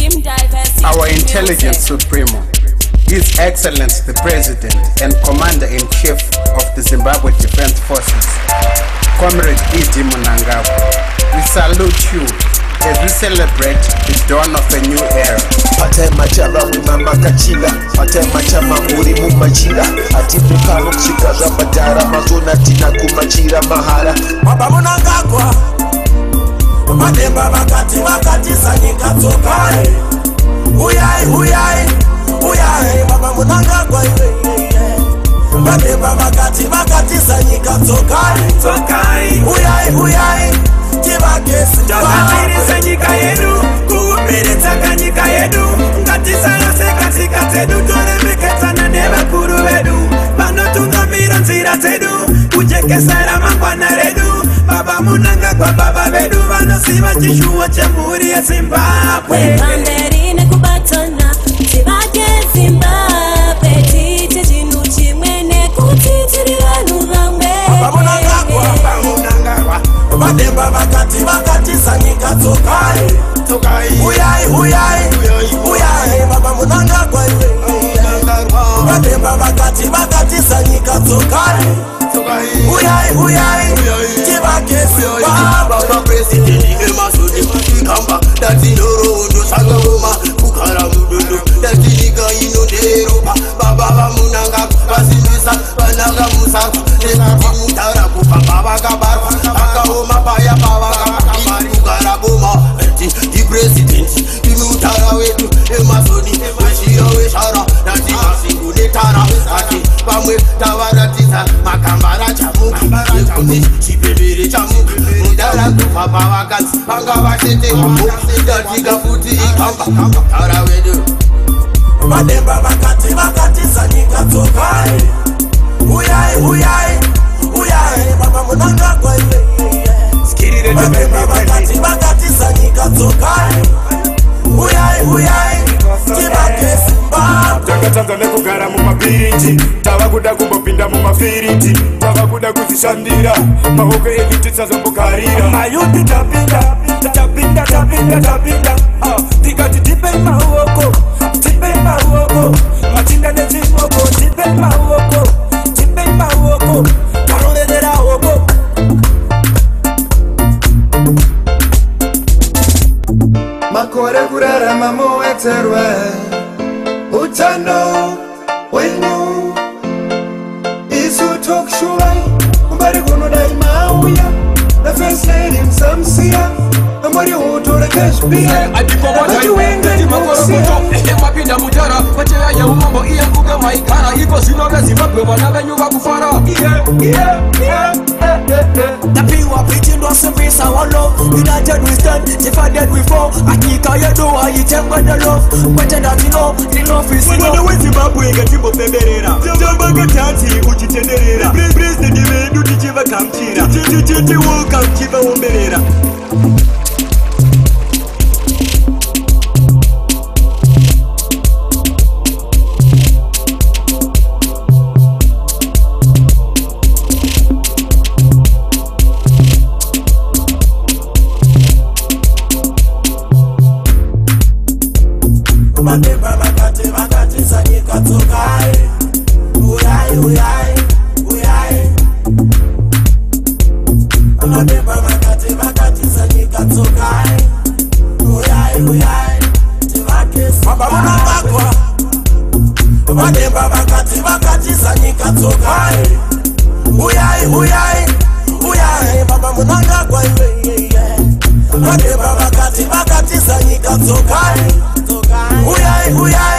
Our intelligence supremo, His Excellency the President and Commander-in-Chief of the Zimbabwe Defense Forces, Comrade E.D. Mnangagwa, we salute you as we celebrate the dawn of a new era. Atema chama mama kachila, atema chama muri mumachila, atipuka kushika za madara mazona tina kumachira mahara. Baba Mnangagwa, mademba makati sanyika tokai. Uyai, Baba Mnangagwa, mademba makati sanyika tokai. Uyai. Takatirize nyika yedu, kuupiritsa kanyika yedu. Ngatisarase katika tedu, toremeketsana nevakuru vedu. Vanotungamira nzira dzedu, kujekesera mangwana redu. Baba Mnangagwa, baba vedu, vanosiva chishuwo chemhuri yeZimbabwe. Pamberi nekubatana, tivake Zimbabwe. Tite chinhu chimwe nekuti tiri vanhu vamwe. Baba Mnangagwa, mademba makati sanyika tokai. Uyai, Baba Mnangagwa, mademba makati sanyika tokai. Uyai, tivake Zimbabwe. Baba President Emasudi Kamba, dati norondo sangoma, kukara mududu, dati liga inoderoba. Baba Mnangagwa, basimisa, banaga musaku, dati mutara kupa baba kabaru, akahoma paya baba kabari, kukara boma, the president, imutara wetu, Emasudi, weshara, dati masingu netara, dati pamwe tawaratisa, makambara chamuki, yekuti chipembere chamuki, mudara kupapa wakati, panga vachete wamuki, dati gafuti ikamba, tara wedu. Mademba makati sanyika tokai. Uyai, Baba Mnangagwa, mademba makati sanyika tokai. Uyai, tivake Zimbabwe. Takatanza nekugara mumabiriti, tavakuda kumbopinda mumafiriti, tavakuda kuzvishandira, maoko edu tisazombokarira. Mayuti tapinda, tikati tipe maoko, matinda nechimoko, tipe maoko, parovedera oko. Makore kurarama moeterwe, utano wenyu isu tokshuwai, mbari kono dai mauya, na first lady msamsia, amari utore kashbia, ati wenga ni moksia. Mapinda mutara, pacheya ya umambo iya kuga maikara, iko sinoga Zimbabwe wana venyu vakufara. Tapiwa pitindwa sembisa walo, united we stand, divided we fall. Akika yedu ayitengwa na love, kwetenda tino, is enough. Mwana we Zimbabwe ngatimbo pemberera, jamba gatati uchitenderera. President vedu tichiva kamchira, titi welcome chiva omberera. Mademba makati sanyika tokai. Uyai, mademba makati sanyika tokai. Uyai, tivake Baba Mnangagwa, mademba makati sanyika tokai. Uyai, Baba Mnangagwa, mademba makati sanyika tokai. Uyai.